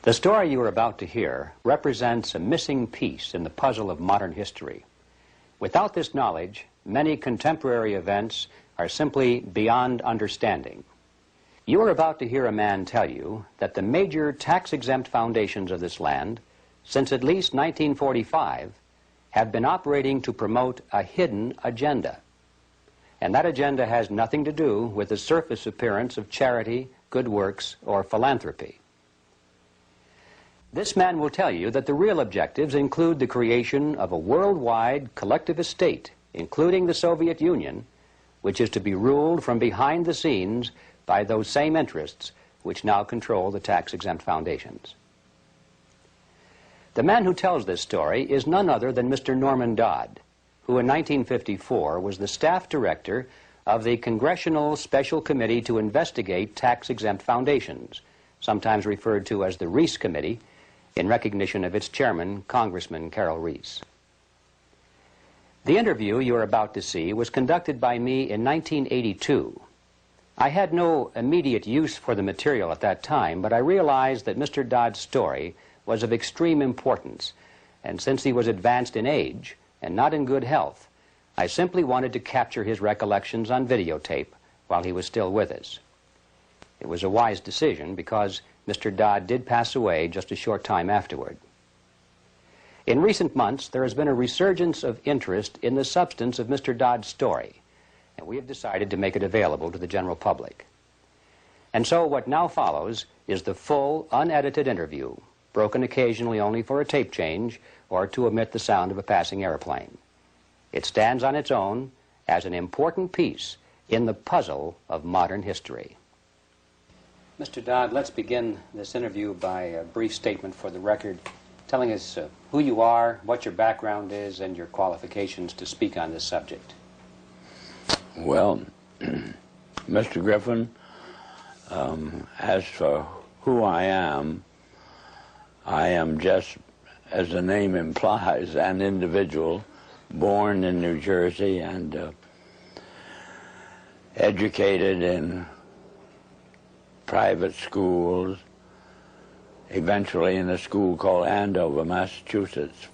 The story you are about to hear represents a missing piece in the puzzle of modern history. Without this knowledge, many contemporary events are simply beyond understanding. You are about to hear a man tell you that the major tax-exempt foundations of this land, since at least 1945, have been operating to promote a hidden agenda. And that agenda has nothing to do with the surface appearance of charity, good works, or philanthropy. This man will tell you that the real objectives include the creation of a worldwide collectivist state, including the Soviet Union, which is to be ruled from behind the scenes by those same interests which now control the tax-exempt foundations. The man who tells this story is none other than Mr. Norman Dodd, who in 1954 was the staff director of the Congressional Special Committee to investigate tax-exempt foundations, sometimes referred to as the Reese Committee, in recognition of its chairman, Congressman Carroll Reese. The interview you are about to see was conducted by me in 1982. I had no immediate use for the material at that time, but I realized that Mr. Dodd's story was of extreme importance, and since he was advanced in age and not in good health, I simply wanted to capture his recollections on videotape while he was still with us. It was a wise decision because Mr. Dodd did pass away just a short time afterward. In recent months, there has been a resurgence of interest in the substance of Mr. Dodd's story, and we have decided to make it available to the general public. And so what now follows is the full, unedited interview, broken occasionally only for a tape change or to omit the sound of a passing airplane. It stands on its own as an important piece in the puzzle of modern history. Mr. Dodd, let's begin this interview by a brief statement for the record, telling us who you are, what your background is, and your qualifications to speak on this subject. Well, Mr. Griffin, as for who I am just, as the name implies, an individual born in New Jersey and educated in private schools, eventually in a school called Andover, Massachusetts,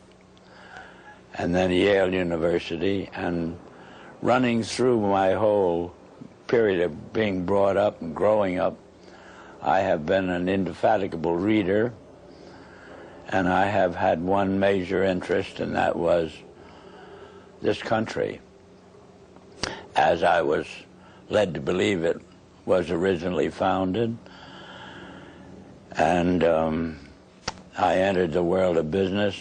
and then Yale University, and running through my whole period of being brought up and growing up, I have been an indefatigable reader, and I have had one major interest, and that was this country, as I was led to believe it was originally founded. And I entered the world of business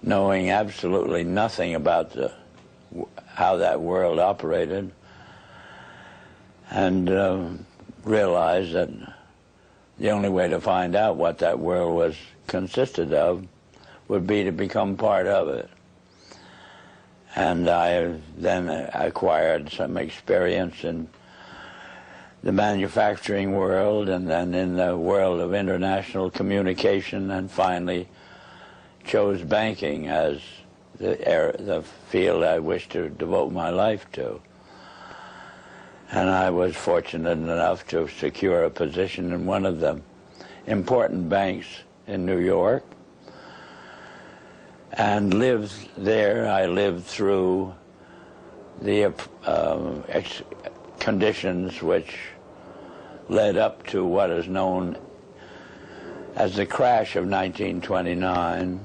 knowing absolutely nothing about how that world operated, and realized that the only way to find out what that world was consisted of would be to become part of it. And I then acquired some experience in the manufacturing world, and then in the world of international communication, and finally chose banking as the field I wish to devote my life to. And I was fortunate enough to secure a position in one of the important banks in New York, and lived there. I lived through the conditions which led up to what is known as the crash of 1929,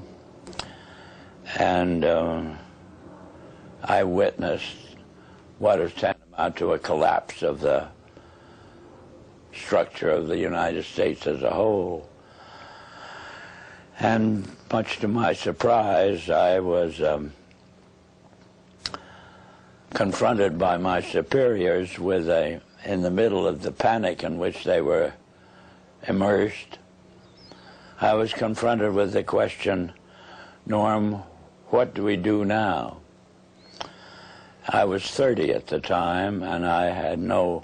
and I witnessed what is tantamount to a collapse of the structure of the United States as a whole. And much to my surprise, I was confronted by my superiors with in the middle of the panic in which they were immersed, I was confronted with the question, Norm, what do we do now? I was 30 at the time, and I had no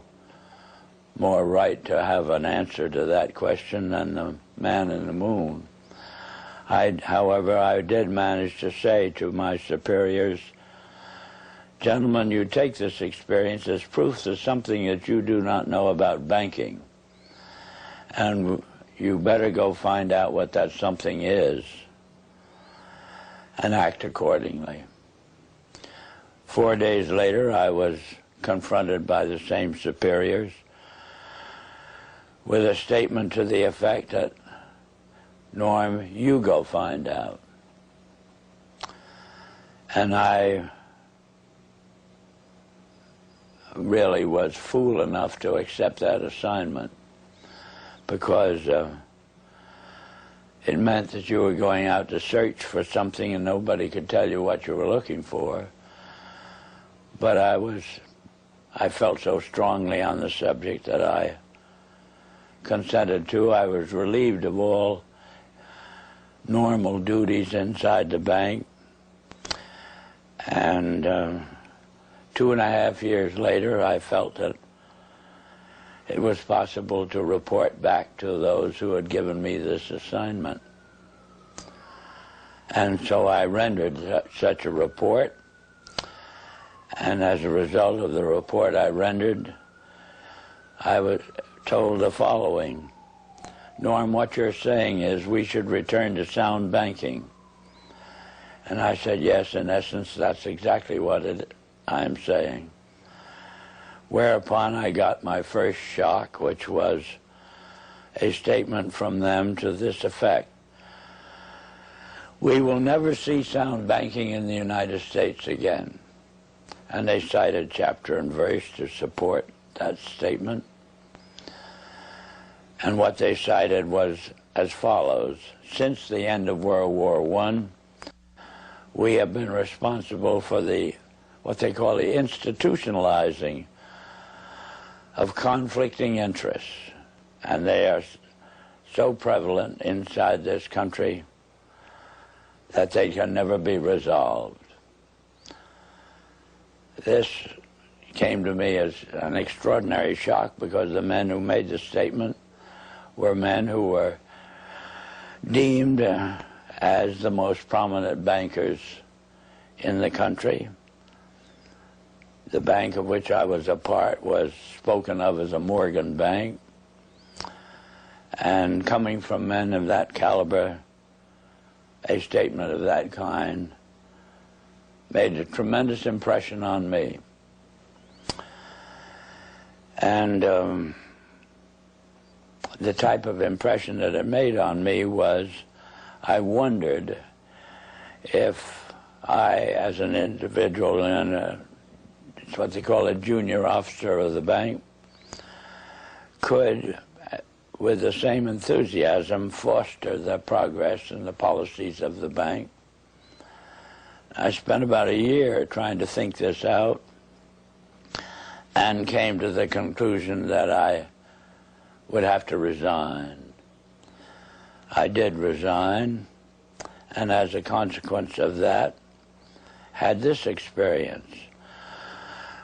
more right to have an answer to that question than the man in the moon. However, I did manage to say to my superiors, gentlemen, you take this experience as proof of something that you do not know about banking. And you better go find out what that something is and act accordingly. 4 days later, I was confronted by the same superiors with a statement to the effect that, Norm, you go find out. And I really was fool enough to accept that assignment, because it meant that you were going out to search for something and nobody could tell you what you were looking for. But I felt so strongly on the subject that I consented to. I was relieved of all normal duties inside the bank. And 2.5 years later, I felt that it was possible to report back to those who had given me this assignment. And so I rendered such a report. And as a result of the report I rendered, I was told the following: Norm, what you're saying is we should return to sound banking. And I said, yes, in essence, that's exactly what I'm saying. Whereupon I got my first shock, which was a statement from them to this effect: we will never see sound banking in the United States again. And they cited chapter and verse to support that statement. And what they cited was as follows: since the end of World War I, we have been responsible for what they call the institutionalizing of conflicting interests. And they are so prevalent inside this country that they can never be resolved. This came to me as an extraordinary shock, because the men who made the statement were men who were deemed as the most prominent bankers in the country. The bank of which I was a part was spoken of as a Morgan bank. And coming from men of that caliber, a statement of that kind made a tremendous impression on me. And the type of impression that it made on me was, I wondered if I, as an individual and it's what they call a junior officer of the bank, could, with the same enthusiasm, foster the progress and the policies of the bank. I spent about a year trying to think this out and came to the conclusion that I would have to resign. I did resign, and as a consequence of that, had this experience.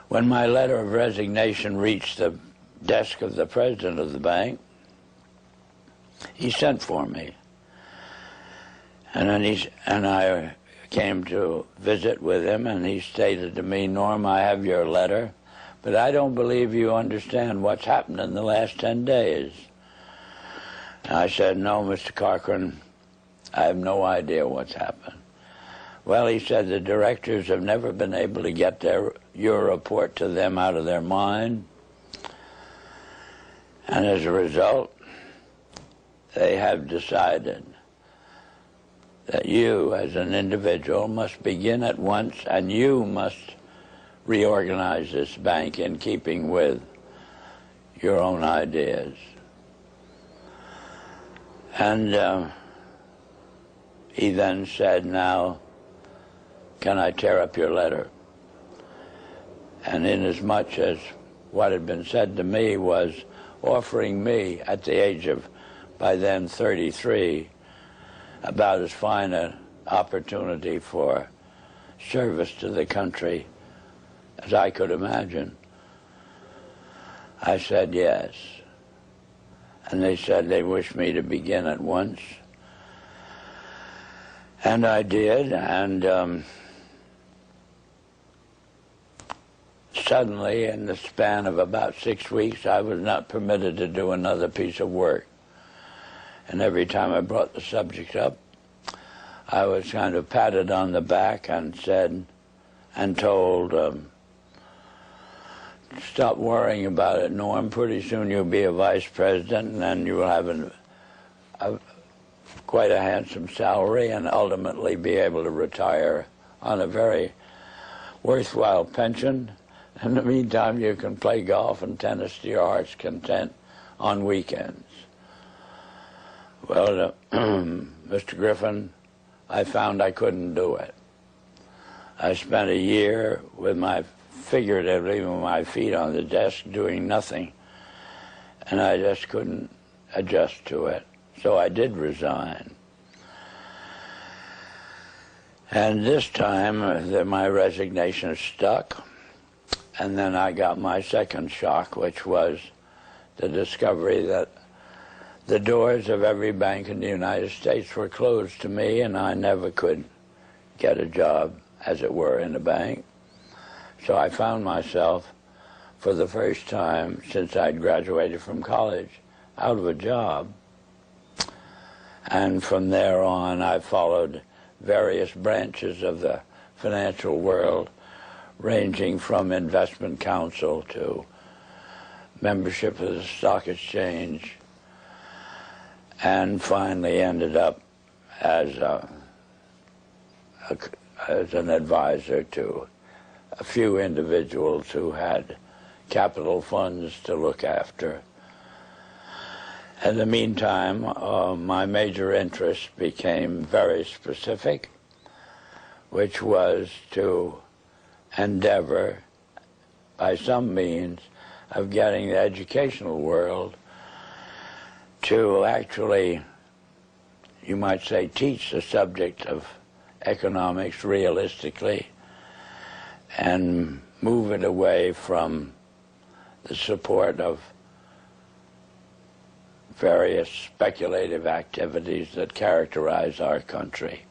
When my letter of resignation reached the desk of the president of the bank, he sent for me. And I came to visit with him, and he stated to me, Norm, I have your letter, but I don't believe you understand what's happened in the last 10 days. And I said, no, Mr. Cochran, I have no idea what's happened. Well, he said, the directors have never been able to get your report to them out of their mind. And as a result, they have decided that you, as an individual, must begin at once, and you must reorganize this bank in keeping with your own ideas. And he then said, now, can I tear up your letter? And inasmuch as what had been said to me was offering me, at the age of, by then, 33, about as fine an opportunity for service to the country as I could imagine, I said yes. And they said they wished me to begin at once. And I did, and suddenly, in the span of about 6 weeks, I was not permitted to do another piece of work. And every time I brought the subject up, I was kind of patted on the back and said, and told, stop worrying about it, Norm. Pretty soon you'll be a vice president, and then you will have quite a handsome salary and ultimately be able to retire on a very worthwhile pension. In the meantime, you can play golf and tennis to your heart's content on weekends. Well, Mr. Griffin, I found I couldn't do it. I spent a year figuratively with my feet on the desk doing nothing, and I just couldn't adjust to it. So I did resign. And this time, my resignation stuck, and then I got my second shock, which was the discovery that the doors of every bank in the United States were closed to me, and I never could get a job, as it were, in a bank. So I found myself, for the first time since I'd graduated from college, out of a job. And from there on, I followed various branches of the financial world, ranging from investment counsel to membership of the stock exchange, and finally ended up as an advisor to a few individuals who had capital funds to look after. In the meantime, my major interest became very specific, which was to endeavor, by some means, of getting the educational world to actually, you might say, teach the subject of economics realistically and move it away from the support of various speculative activities that characterize our country.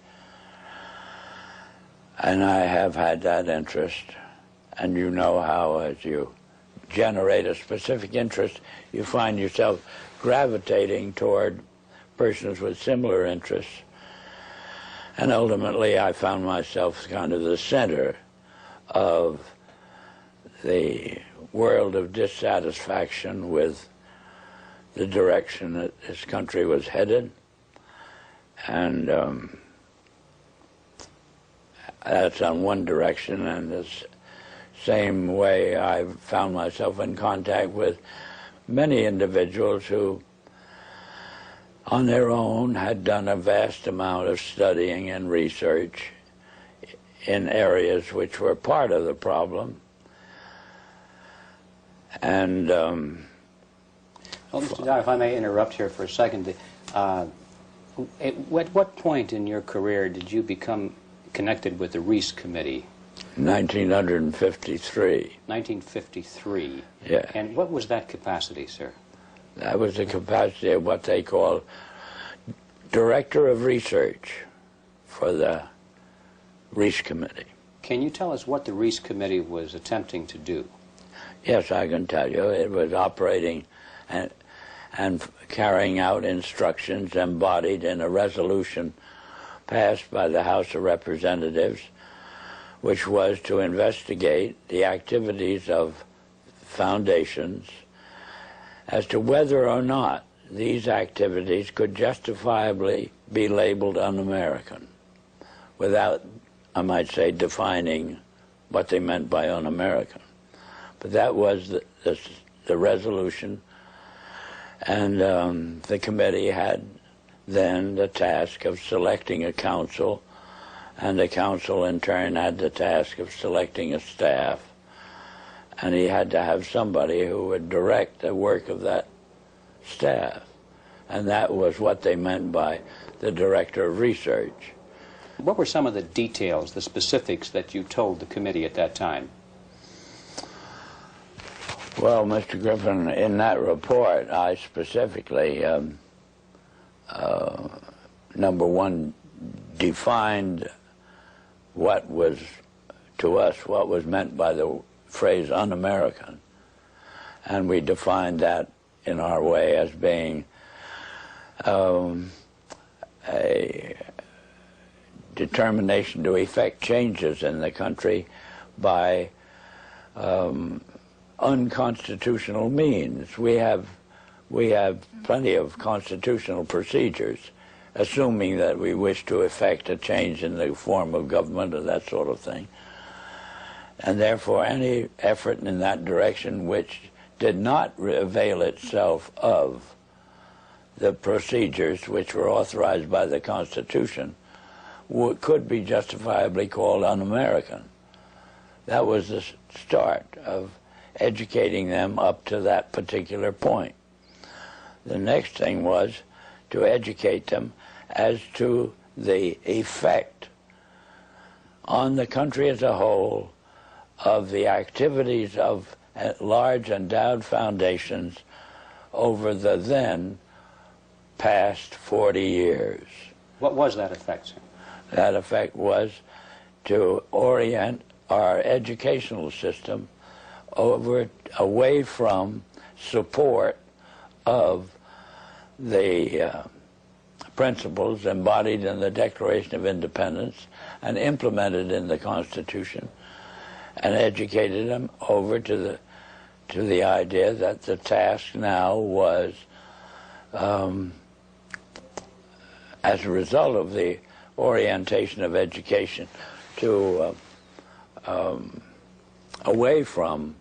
And I have had that interest, and you know how as you generate a specific interest, you find yourself gravitating toward persons with similar interests. And ultimately I found myself kind of the center of the world of dissatisfaction with the direction that this country was headed. And that's on one direction, and this same way I found myself in contact with many individuals who on their own had done a vast amount of studying and research in areas which were part of the problem. And well, Mr. Dodd, if I may interrupt here for a second, at what point in your career did you become connected with the Reese Committee? 1953. 1953. Yeah. And what was that capacity, sir? That was the capacity of what they call Director of Research for the Reese Committee. Can you tell us what the Reese Committee was attempting to do? Yes, I can tell you. It was operating and carrying out instructions embodied in a resolution passed by the House of Representatives, which was to investigate the activities of foundations as to whether or not these activities could justifiably be labeled un-American without, I might say, defining what they meant by un-American. But that was the resolution, and the committee had then the task of selecting a council, and the council in turn had the task of selecting a staff, and he had to have somebody who would direct the work of that staff, and that was what they meant by the Director of Research. What were some of the details, the specifics that you told the committee at that time? Well, Mr. Griffin, in that report, I specifically, number one, defined what was, to us, what was meant by the phrase un-American. And we defined that in our way as being a determination to effect changes in the country by unconstitutional means. We have plenty of constitutional procedures, assuming that we wish to effect a change in the form of government or that sort of thing. And therefore, any effort in that direction which did not avail itself of the procedures which were authorized by the Constitution could be justifiably called un-American. That was the start of educating them up to that particular point. The next thing was to educate them as to the effect on the country as a whole of the activities of large endowed foundations over the then past 40 years. What was that effect, sir? That effect was to orient our educational system away from support of the principles embodied in the Declaration of Independence and implemented in the Constitution, and educated them over to the idea that the task now was, as a result of the orientation of education, to away from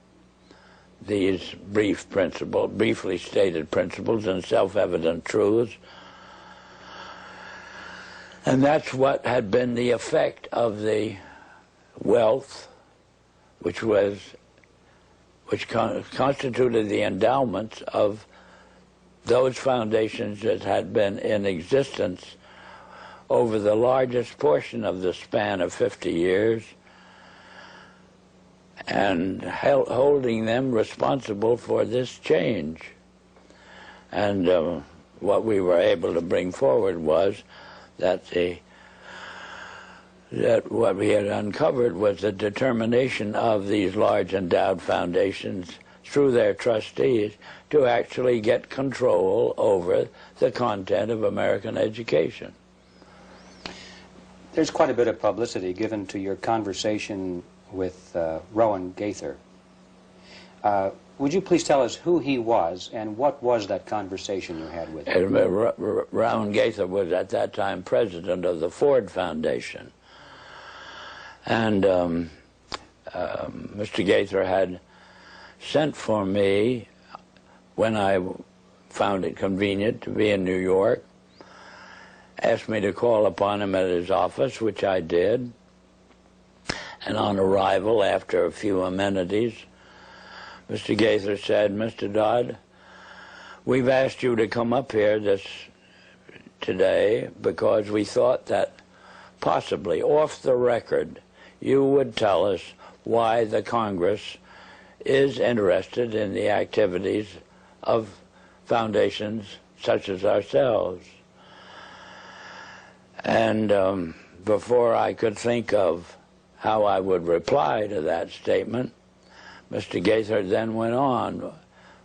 these briefly stated principles and self-evident truths. And that's what had been the effect of the wealth which constituted the endowments of those foundations that had been in existence over the largest portion of the span of 50 years, and holding them responsible for this change. And what we were able to bring forward was that what we had uncovered was the determination of these large endowed foundations through their trustees to actually get control over the content of American education. There's quite a bit of publicity given to your conversation with Rowan Gaither. Would you please tell us who he was and what was that conversation you had with him? Rowan Gaither was at that time president of the Ford Foundation. And Mr. Gaither had sent for me when I found it convenient to be in New York, asked me to call upon him at his office, which I did. And on arrival, after a few amenities, Mr. Gaither said, "Mr. Dodd, we've asked you to come up here today because we thought that possibly off the record you would tell us why the Congress is interested in the activities of foundations such as ourselves." And before I could think of how I would reply to that statement, Mr. Gaither then went on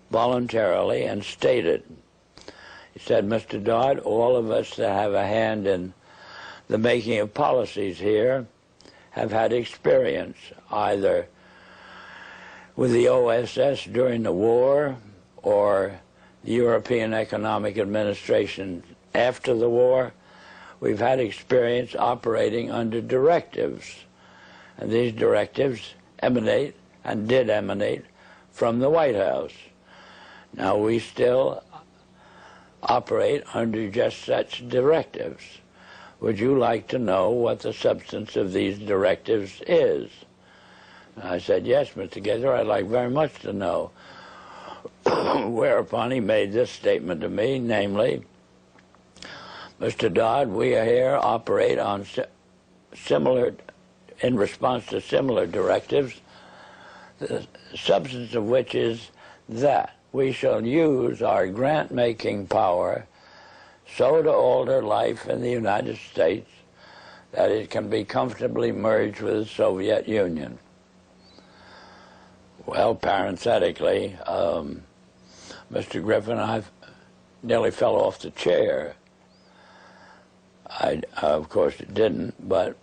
voluntarily and stated, he said, "Mr. Dodd, all of us that have a hand in the making of policies here have had experience either with the OSS during the war or the European Economic Administration after the war. We've had experience operating under directives, and these directives emanate and did emanate from the White House. Now we still operate under just such directives. Would you like to know what the substance of these directives is?" And I said, "Yes, Mr. Gaither, I'd like very much to know." Whereupon he made this statement to me, namely, "Mr. Dodd, we here operate on in response to similar directives, the substance of which is that we shall use our grant-making power so to alter life in the United States that it can be comfortably merged with the Soviet Union." Well, parenthetically, Mr. Griffin, nearly fell off the chair. I of course, didn't, but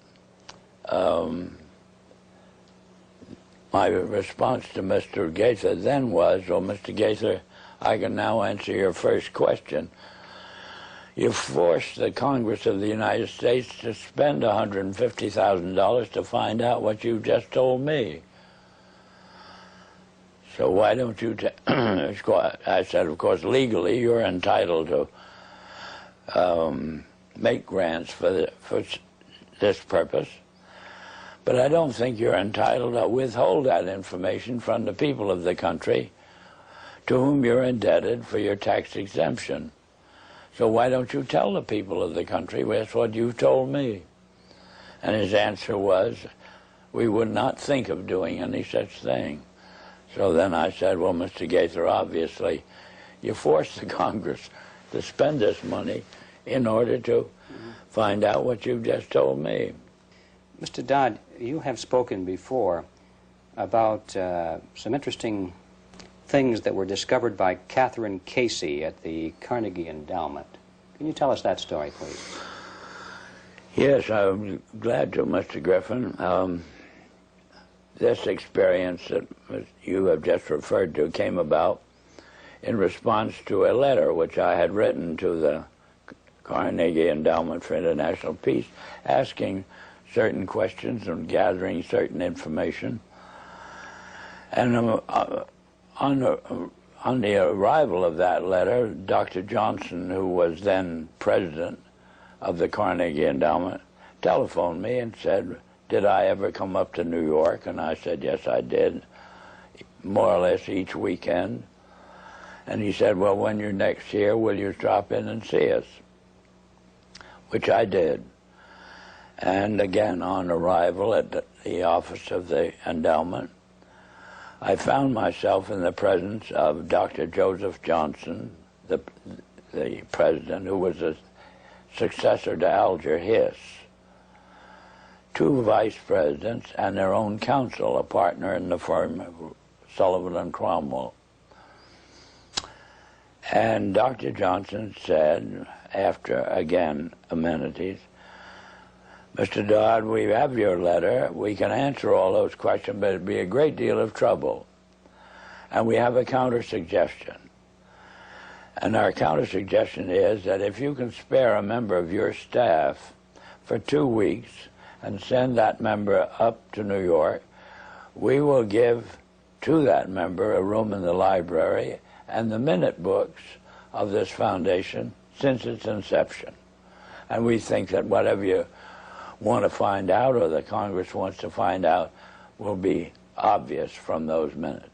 my response to Mr. Gaither then was, well, Mr. Gaither, I can now answer your first question. You forced the Congress of the United States to spend $150,000 to find out what you just told me. So why don't you I said, of course, legally you're entitled to make grants for this purpose, but I don't think you're entitled to withhold that information from the people of the country to whom you're indebted for your tax exemption. So why don't you tell the people of the country that's what you told me? And his answer was, we would not think of doing any such thing. So then I said, well, Mr. Gaither, obviously, you forced the Congress to spend this money in order to find out what you've just told me. Mr. Dodd, you have spoken before about some interesting things that were discovered by Catherine Casey at the Carnegie Endowment. Can you tell us that story, please? Yes, I'm glad to, Mr. Griffin. This experience that you have just referred to came about in response to a letter which I had written to the Carnegie Endowment for International Peace, asking certain questions and gathering certain information. And on the arrival of that letter, Dr. Johnson, who was then president of the Carnegie Endowment, telephoned me and said, did I ever come up to New York? And I said, yes, I did, more or less each weekend. And he said, well, when you're next here, will you drop in and see us? Which I did. And again, on arrival at the office of the endowment, I found myself in the presence of Dr. Joseph Johnson, the president, who was a successor to Alger Hiss, two vice presidents, and their own counsel, a partner in the firm, Sullivan and Cromwell. And Dr. Johnson said, after, again, amenities, Mr. Dodd, we have your letter. We can answer all those questions, but it'd be a great deal of trouble. And we have a counter-suggestion. And our counter-suggestion is that if you can spare a member of your staff for 2 weeks and send that member up to New York, we will give to that member a room in the library and the minute books of this foundation since its inception. And we think that whatever you want to find out, or the Congress wants to find out, will be obvious from those minutes.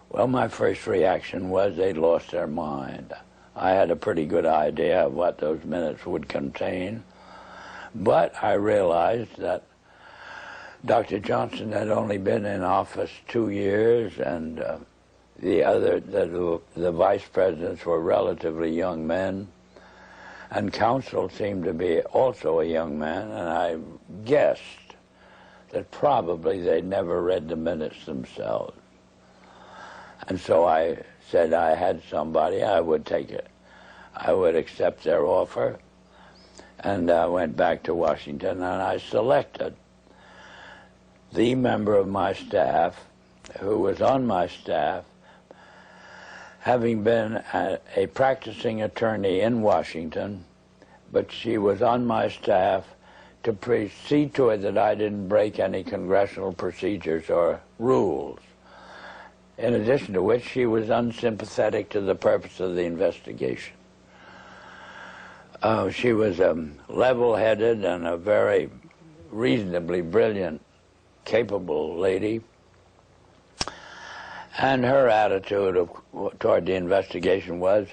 Well, my first reaction was they'd lost their mind. I had a pretty good idea of what those minutes would contain, but I realized that Dr. Johnson had only been in office 2 years, and the vice presidents were relatively young men, and counsel seemed to be also a young man, and I guessed that probably they'd never read the minutes themselves. And so I said I had somebody, I would take it. I would accept their offer, and I went back to Washington, and I selected the member of my staff who was on my staff, having been a practicing attorney in Washington, but she was on my staff to see to it that I didn't break any congressional procedures or rules. In addition to which, she was unsympathetic to the purpose of the investigation. She was level-headed and a very reasonably brilliant, capable lady. And her attitude toward the investigation was,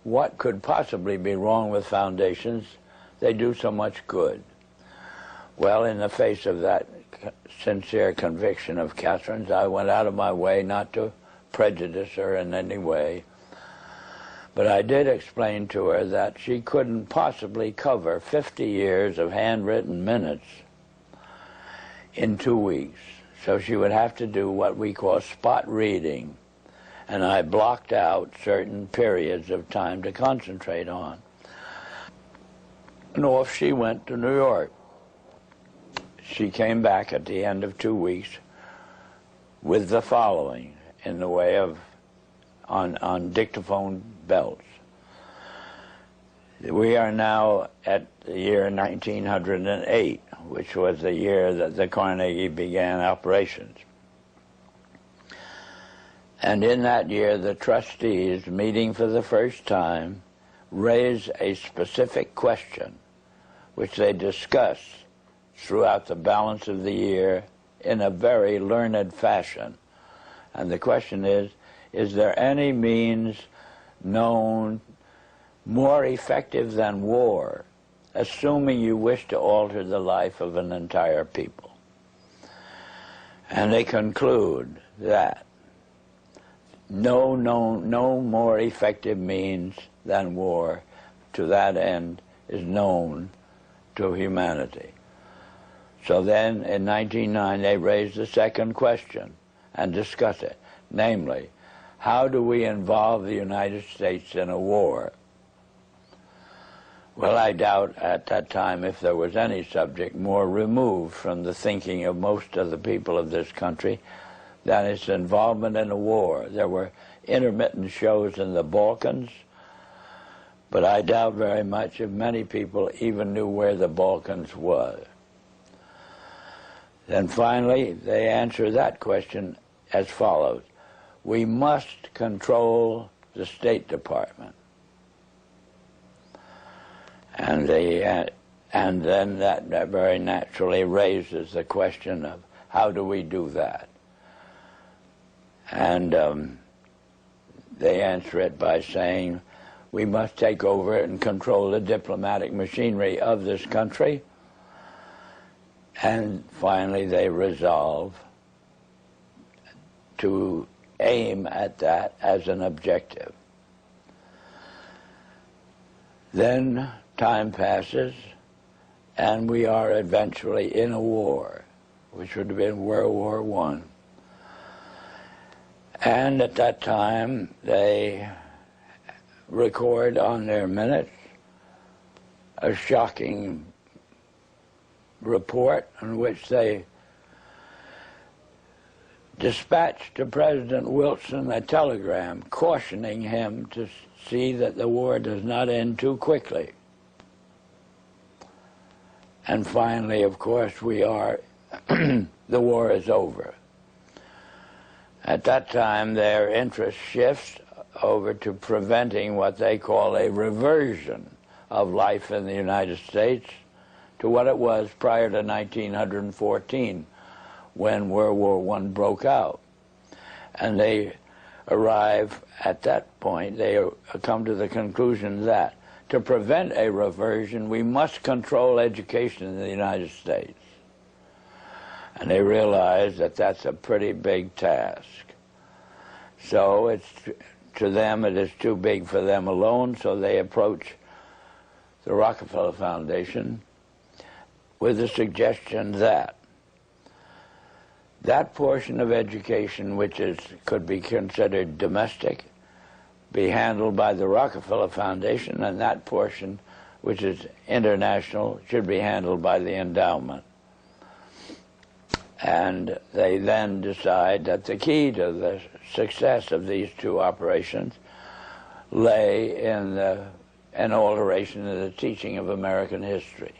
what could possibly be wrong with foundations? They do so much good. Well, in the face of that sincere conviction of Catherine's, I went out of my way not to prejudice her in any way. But I did explain to her that she couldn't possibly cover 50 years of handwritten minutes in 2 weeks. So she would have to do what we call spot reading. and I blocked out certain periods of time to concentrate on. And off she went to New York. She came back at the end of 2 weeks with the following in the way of on dictaphone belts. We are now at the year 1908, which was the year that the Carnegie began operations. And in that year, the trustees, meeting for the first time, raised a specific question, which they discussed throughout the balance of the year in a very learned fashion. And the question is there any means known more effective than war, assuming you wish to alter the life of an entire people? And they conclude that no more effective means than war to that end is known to humanity. So then in 1909 they raised the second question and discussed it, namely, how do we involve the United States in a war? Well, I doubt at that time if there was any subject more removed from the thinking of most of the people of this country than its involvement in a war. There were intermittent shows in the Balkans, but I doubt very much if many people even knew where the Balkans was. Then finally, they answer that question as follows. We must control the State Department. And then that very naturally raises the question of how do we do that? And they answer it by saying we must take over and control the diplomatic machinery of this country. And finally they resolve to aim at that as an objective. Then time passes, and we are eventually in a war, which would have been World War I. And at that time, they record on their minutes a shocking report in which they dispatched to President Wilson a telegram cautioning him to see that the war does not end too quickly. And finally, of course, we are, the war is over. At that time, their interest shifts over to preventing what they call a reversion of life in the United States to what it was prior to 1914, when World War I broke out. And they arrive at that point, they come to the conclusion that to prevent a reversion, we must control education in the United States. And they realize that that's a pretty big task. So to them, it is too big for them alone, so they approach the Rockefeller Foundation with the suggestion that that portion of education which could be considered domestic be handled by the Rockefeller Foundation, and that portion which is international should be handled by the endowment. And they then decide that the key to the success of these two operations lay in an alteration of the teaching of American history.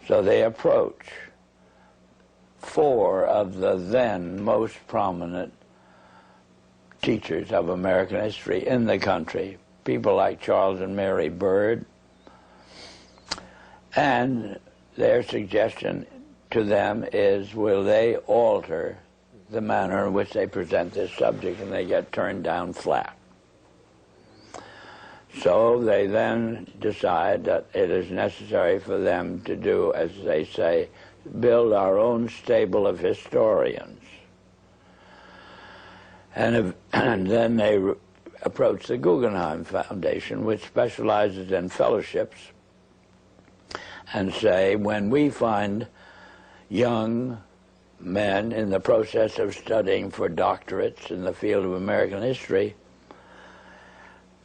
So they approach 4 of the then most prominent teachers of American history in the country, people like Charles and Mary Bird, and their suggestion to them is, will they alter the manner in which they present this subject, and they get turned down flat. So they then decide that it is necessary for them to do, as they say, build our own stable of historians. And then they approach the Guggenheim Foundation, which specializes in fellowships, and say, when we find young men in the process of studying for doctorates in the field of American history,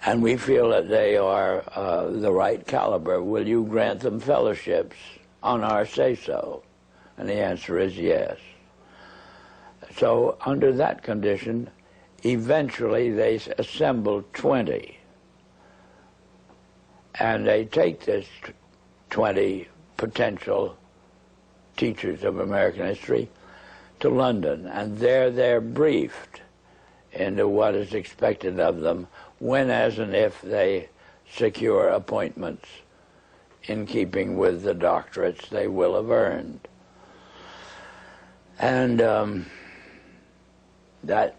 and we feel that they are the right caliber. Will you grant them fellowships on our say-so? And the answer is yes. So under that condition, eventually they assemble 20. And they take this 20 potential teachers of American history to London, and there they're briefed into what is expected of them when, as and if they secure appointments in keeping with the doctorates they will have earned. And that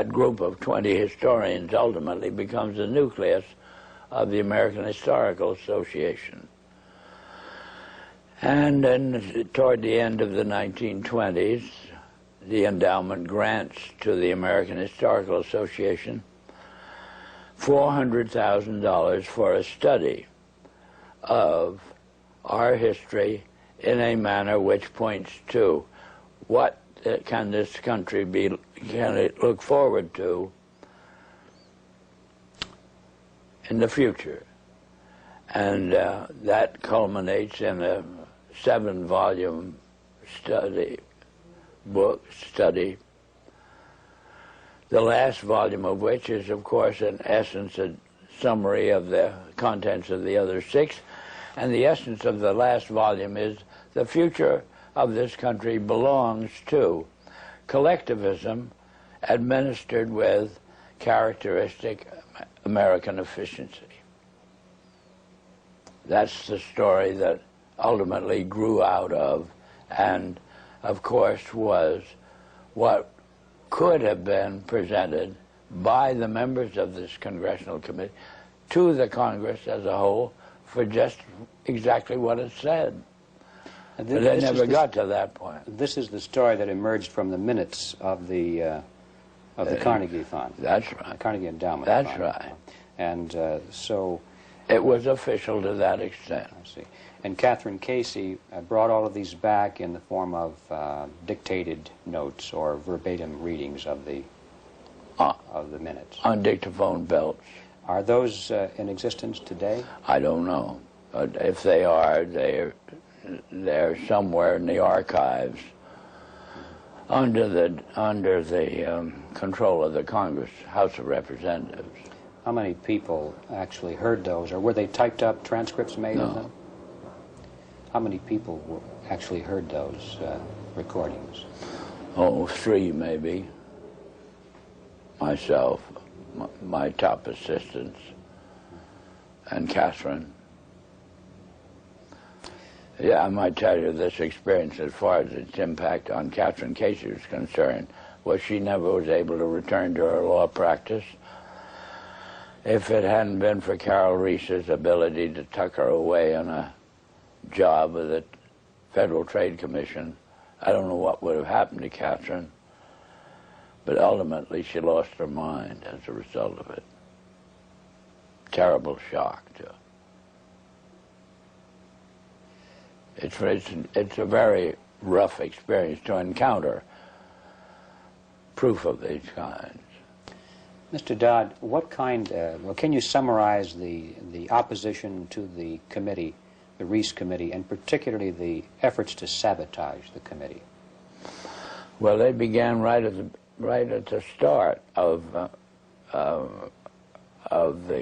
group of 20 historians ultimately becomes the nucleus of the American Historical Association. And then toward the end of the 1920s, the endowment grants to the American Historical Association $400,000 for a study of our history in a manner which points to what can this country can it look forward to in the future. And that culminates in a 7-volume study, the last volume of which is, of course, in essence a summary of the contents of the other 6. And the essence of the last volume is the future of this country belongs to collectivism administered with characteristic American efficiency. That's the story that ultimately grew out of, and of course was what could have been presented by the members of this congressional committee to the Congress as a whole for just exactly what it said. But they never got to that point. This is the story that emerged from the minutes of the Carnegie Fund. That's right. The Carnegie Endowment That's Fund. right. And so... It was official to that extent. I see. And Catherine Casey brought all of these back in the form of dictated notes or verbatim readings of the minutes. On dictaphone belts. Are those in existence today? I don't know. But if they are, they're somewhere in the archives under the control of the Congress, House of Representatives. How many people actually heard those, or were they typed up transcripts made of them? How many people actually heard those recordings? Oh, 3 maybe. Myself, my top assistants, and Catherine. Yeah, I might tell you this experience as far as its impact on Catherine Casey was concerned was she never was able to return to her law practice. If it hadn't been for Carol Reese's ability to tuck her away on a job with the Federal Trade Commission, I don't know what would have happened to Catherine. But ultimately, she lost her mind as a result of it. Terrible shock to her. It's a very rough experience to encounter proof of these kinds. Mr. Dodd, what kind, well, can you summarize the opposition to the committee, the Reese Committee, and particularly the efforts to sabotage the committee? Well, they began right at the start of the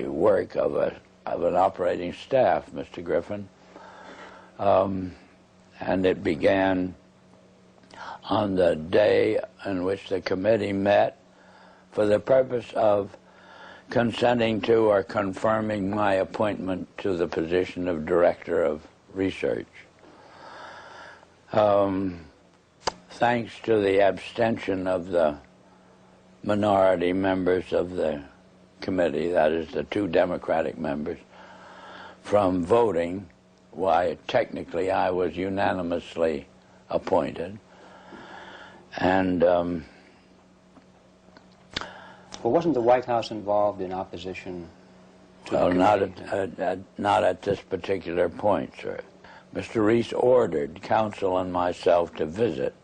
work of an operating staff, Mr. Griffin, and it began on the day in which the committee met for the purpose of consenting to or confirming my appointment to the position of Director of Research. Thanks to the abstention of the minority members of the committee, that is the 2 Democratic members, from voting, why technically I was unanimously appointed. And well, wasn't the White House involved in opposition to the committee? Not at this particular point, sir. Mr. Reese ordered counsel and myself to visit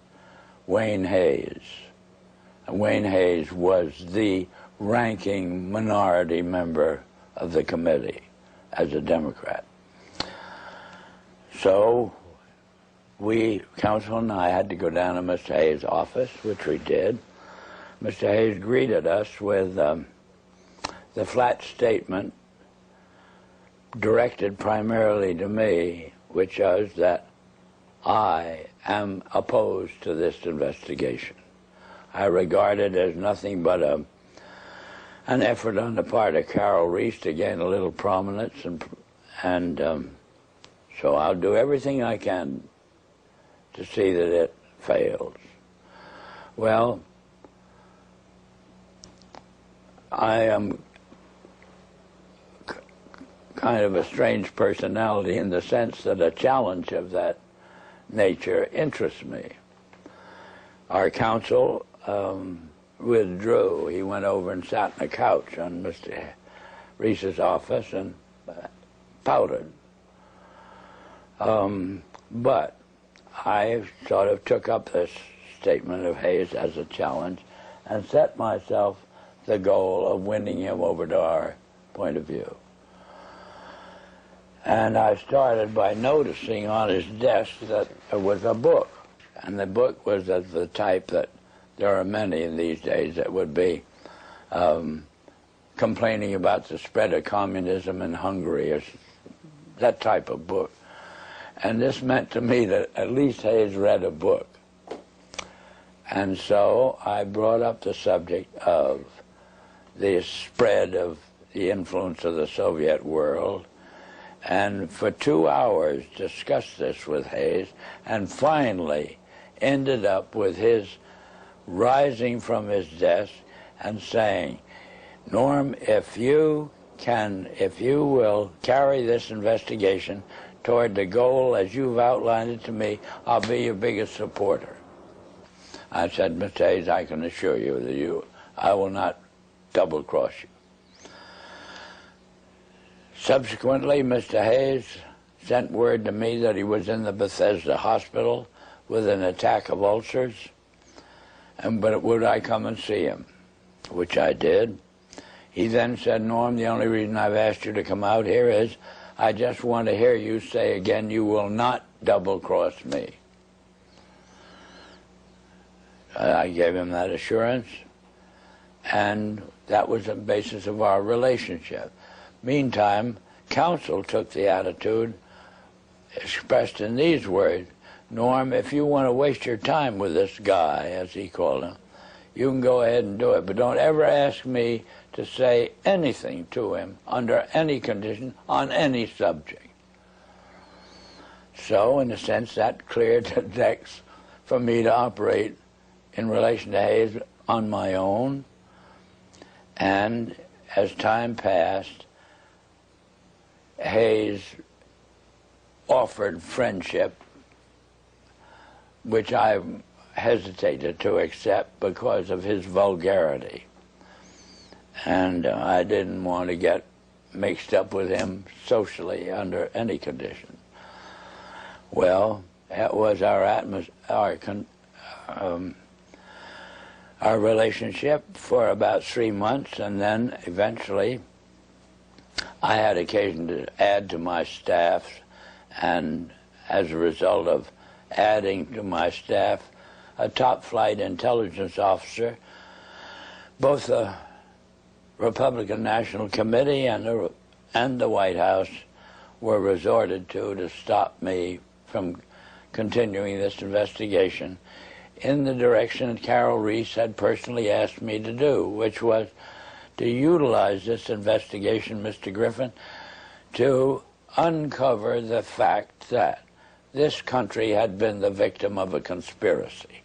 Wayne Hayes. Wayne Hayes was the ranking minority member of the committee as a Democrat. So we, counsel and I, had to go down to Mr. Hayes' office, which we did. Mr. Hayes greeted us with the flat statement directed primarily to me, which was that I am opposed to this investigation. I regard it as nothing but an effort on the part of Carol Reese to gain a little prominence, and so I'll do everything I can to see that it fails. Well, I am kind of a strange personality in the sense that a challenge of that nature interests me. Our counsel withdrew. He went over and sat on a couch on Mr. Reese's office and pouted. But I sort of took up this statement of Hayes as a challenge and set myself the goal of winning him over to our point of view. And I started by noticing on his desk that there was a book. And the book was of the type that there are many in these days that would be complaining about the spread of communism in Hungary, or that type of book. And this meant to me that at least Hayes read a book. And so I brought up the subject of the spread of the influence of the Soviet world, and for 2 hours discussed this with Hayes, and finally ended up with his rising from his desk and saying, Norm, if you will carry this investigation toward the goal as you've outlined it to me, I'll be your biggest supporter. I said, Mr. Hayes, I can assure you that I will not double-cross you. Subsequently, Mr. Hayes sent word to me that he was in the Bethesda hospital with an attack of ulcers, but would I come and see him, which I did. He then said, Norm, the only reason I've asked you to come out here is I just want to hear you say again, you will not double-cross me. I gave him that assurance, and that was the basis of our relationship. Meantime, counsel took the attitude expressed in these words, Norm, if you want to waste your time with this guy, as he called him, you can go ahead and do it, but don't ever ask me to say anything to him under any condition on any subject. So, in a sense, that cleared the decks for me to operate in relation to Hayes on my own. And as time passed, Hayes offered friendship, which I hesitated to accept because of his vulgarity. And I didn't want to get mixed up with him socially under any condition. Well, that was our relationship for about 3 months, and then eventually I had occasion to add to my staff, and as a result of adding to my staff a top-flight intelligence officer, both the Republican National Committee and the White House were resorted to stop me from continuing this investigation in the direction that Carol Reese had personally asked me to do, which was to utilize this investigation, Mr. Griffin, to uncover the fact that this country had been the victim of a conspiracy.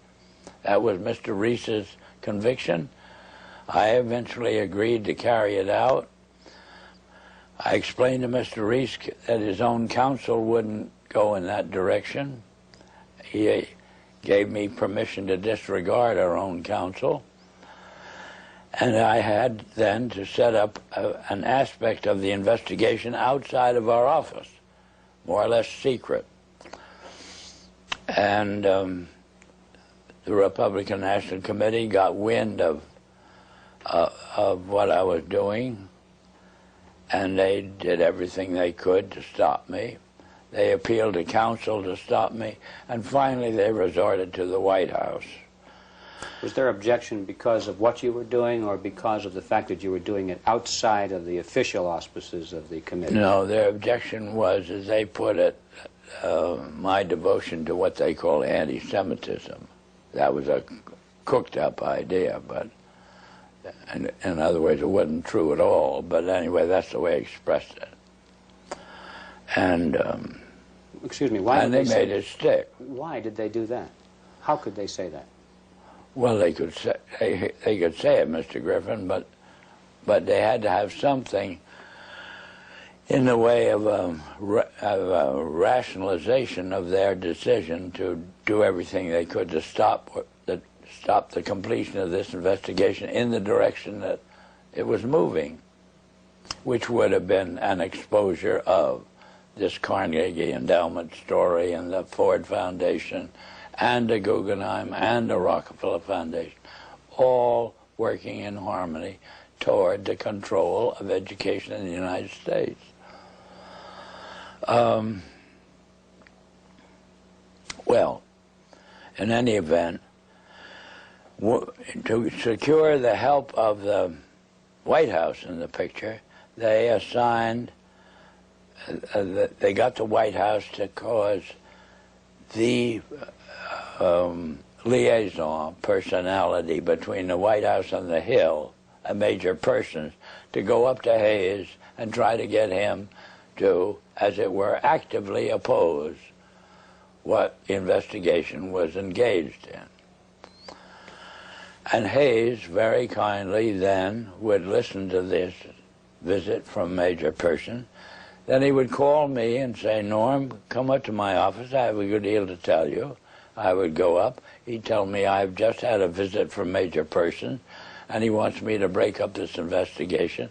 That was Mr. Reese's conviction. I eventually agreed to carry it out. I explained to Mr. Reese that his own counsel wouldn't go in that direction. He gave me permission to disregard our own counsel. And I had then to set up an aspect of the investigation outside of our office, more or less secret. And the Republican National Committee got wind of what I was doing, and they did everything they could to stop me. They appealed to counsel to stop me, and finally they resorted to the White House. Was their objection because of what you were doing, or because of the fact that you were doing it outside of the official auspices of the committee? No, their objection was, as they put it, my devotion to what they call anti-Semitism. That was a cooked-up idea, but in other words, it wasn't true at all. But anyway, that's the way I expressed it. And excuse me, why? And they made it stick. Why did they do that? How could they say that? Well, they could say it, Mr. Griffin, but they had to have something in the way of a rationalization of their decision to do everything they could to stop the completion of this investigation in the direction that it was moving, which would have been an exposure of this Carnegie Endowment story and the Ford Foundation and the Guggenheim and the Rockefeller Foundation, all working in harmony toward the control of education in the United States. Well, in any event, to secure the help of the White House in the picture, they assigned, they got the White House to cause the liaison personality between the White House and the Hill, a major person, to go up to Hayes and try to get him to, as it were, actively oppose what the investigation was engaged in. And Hayes very kindly then would listen to this visit from Major Person. Then he would call me and say, Norm, come up to my office. I have a good deal to tell you. I would go up. He'd tell me, I've just had a visit from Major Person, and he wants me to break up this investigation.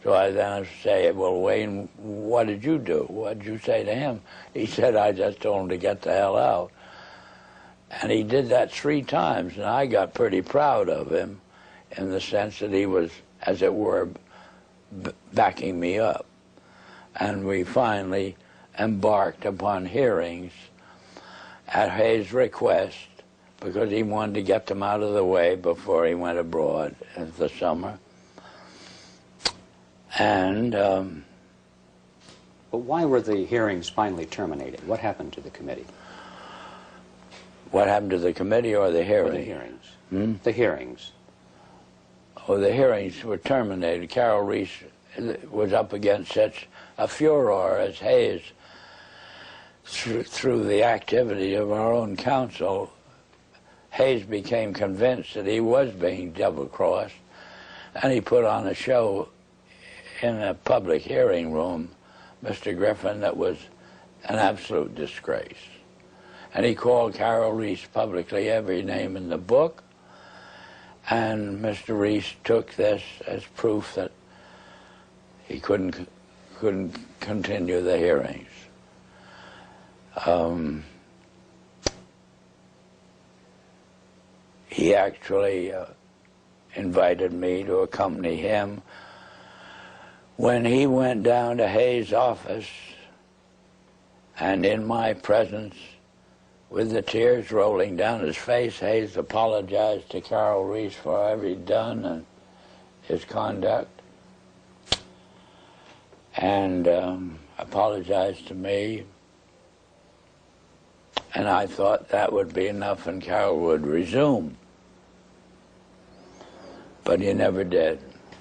So I then say, well, Wayne, what did you do? What did you say to him? He said, I just told him to get the hell out. And he did that 3 times, and I got pretty proud of him in the sense that he was, as it were, backing me up. And we finally embarked upon hearings at Hayes' request, because he wanted to get them out of the way before he went abroad in the summer. And but why were the hearings finally terminated? What happened to the committee? What happened to the committee or the hearings? Or the hearings. The hearings. Oh, the hearings were terminated. Carol Reese was up against such a furor as Hayes, through the activity of our own counsel. Hayes became convinced that he was being double-crossed, and he put on a show in a public hearing room, Mr. Griffin, that was an absolute disgrace. And he called Carol Reese publicly every name in the book, and Mr. Reese took this as proof that he couldn't continue the hearings. He actually invited me to accompany him when he went down to Hayes' office, and in my presence, with the tears rolling down his face, Hayes apologized to Carol Reese for whatever he'd done and his conduct, and apologized to me. And I thought that would be enough and Carol would resume. But he never did.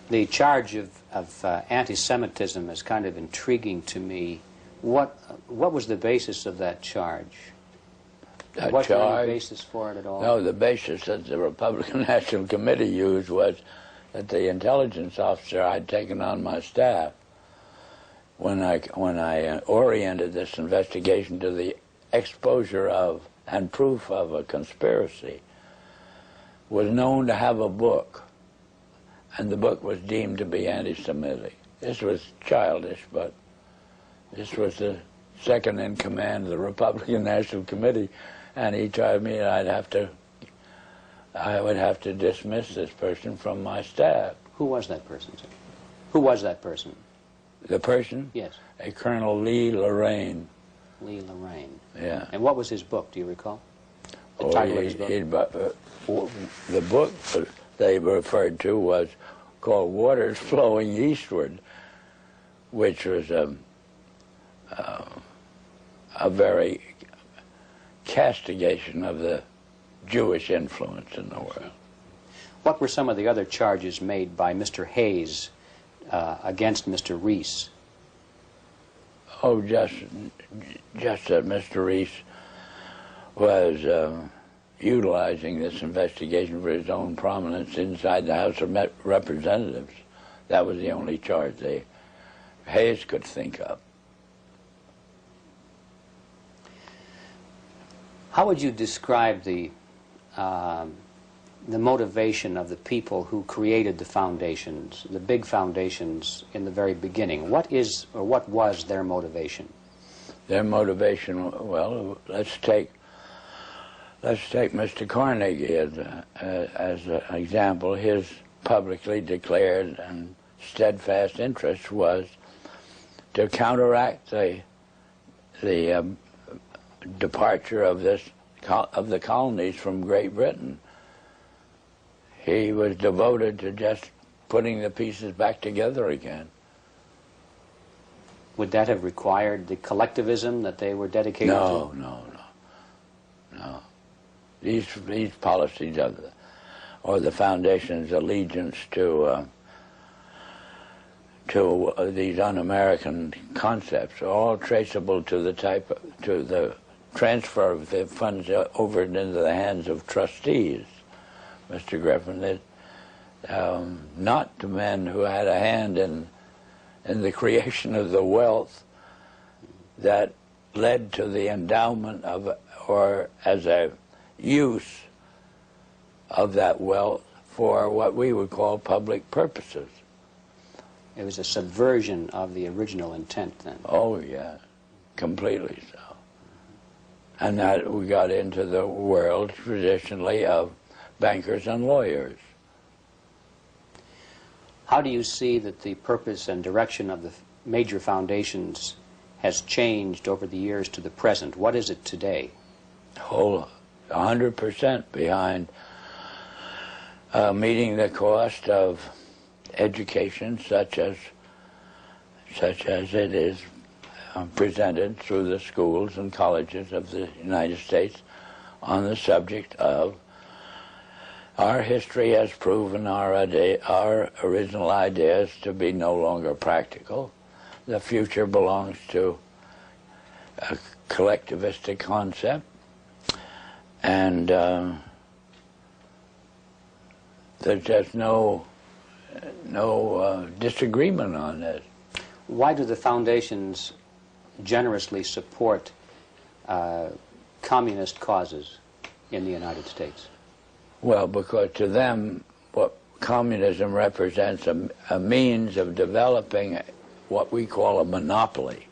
The charge of anti-Semitism is kind of intriguing to me. What was the basis of that charge? Was there any basis for it at all? No, the basis that the Republican National Committee used was that the intelligence officer I'd taken on my staff, when I oriented this investigation to the exposure of and proof of a conspiracy, was known to have a book, and the book was deemed to be anti-Semitic. This was childish, but this was the second in command of the Republican National Committee, and he told me I would have to dismiss this person from my staff. Who was that person, sir? Who was that person? The person? Yes. A Colonel Lee Lorraine. Lee Lorraine. Yeah. And what was his book, do you recall? The title of his book? The book they referred to was called Waters Flowing Eastward, which was a very castigation of the Jewish influence in the world. What were some of the other charges made by Mr. Hayes against Mr. Reese? Oh, just that Mr. Reese was utilizing this investigation for his own prominence inside the House of Representatives. That was the only charge Hayes could think of. How would you describe the motivation of the people who created the foundations, the big foundations in the very beginning? What is or what was their motivation? Their motivation, well, let's take Mr. Carnegie as an example. His publicly declared and steadfast interest was to counteract the departure of the colonies from Great Britain. He was devoted to just putting the pieces back together again. Would that have required the collectivism that they were dedicated to? No. These policies or the foundation's allegiance to these un-American concepts are all traceable to the transfer of the funds over into the hands of trustees, Mr. Griffin. Not to men who had a hand in the creation of the wealth that led to the endowment of, or as a use of that wealth for what we would call public purposes. It was a subversion of the original intent then. Oh, yeah, completely so. And that we got into the world traditionally of bankers and lawyers. How do you see that the purpose and direction of the major foundations has changed over the years to the present? What is it today? Whole 100% behind meeting the cost of education, such as it is presented through the schools and colleges of the United States, on the subject of our history has proven our original ideas to be no longer practical. The future belongs to a collectivistic concept, and there's just no disagreement on this. Why do the foundations generously support communist causes in the United States? Well, because to them, what communism represents a means of developing what we call a monopoly.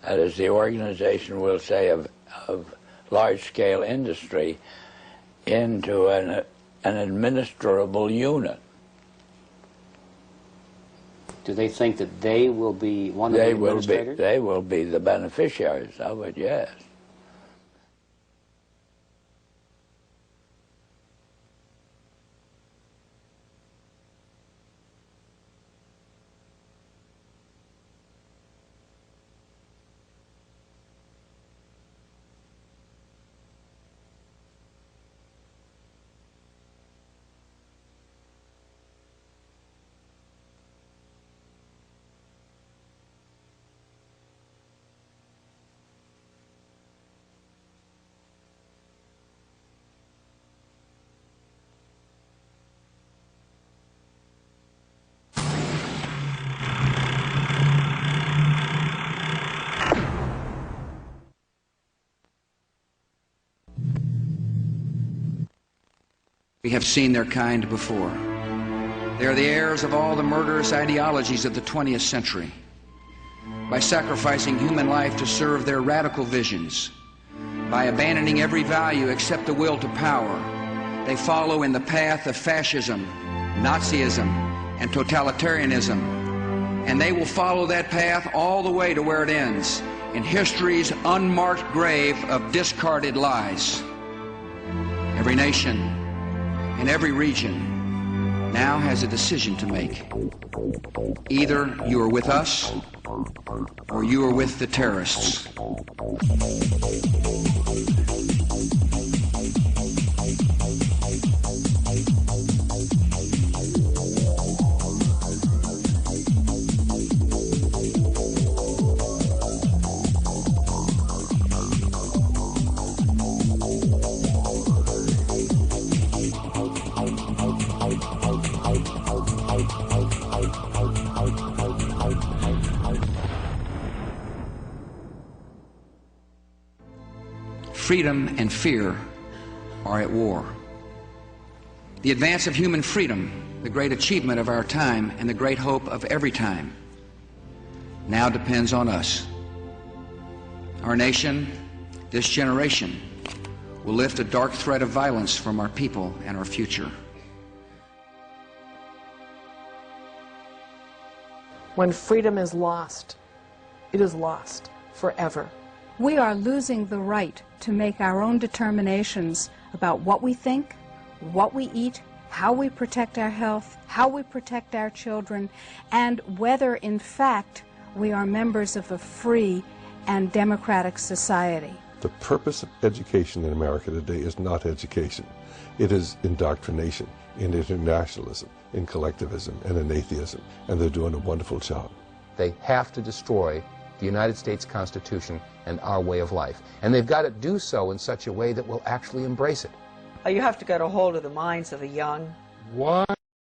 That is, the organization, we'll say, of large-scale industry into an administrable unit. Do they think that they will be one of the administrators? They will be the beneficiaries of it, yes. We have seen their kind before. They are the heirs of all the murderous ideologies of the 20th century. by sacrificing human life to serve their radical visions, by abandoning every value except the will to power. They follow in the path of fascism, Nazism, and totalitarianism, and they will follow that path all the way to where it ends, in history's unmarked grave of discarded lies. Every nation in every region now has a decision to make. Either you are with us or you are with the terrorists. Freedom and fear are at war. The advance of human freedom, the great achievement of our time and the great hope of every time, now depends on us. Our nation, this generation, will lift a dark thread of violence from our people and our future. When freedom is lost, it is lost forever. We are losing the right to make our own determinations about what we think, what we eat, how we protect our health, how we protect our children, and whether, in fact, we are members of a free and democratic society. The purpose of education in America today is not education. It is indoctrination, in internationalism, in collectivism, and in atheism, and they're doing a wonderful job. They have to destroy the United States Constitution and our way of life. And they've got to do so in such a way that will actually embrace it. You have to get a hold of the minds of the young. Why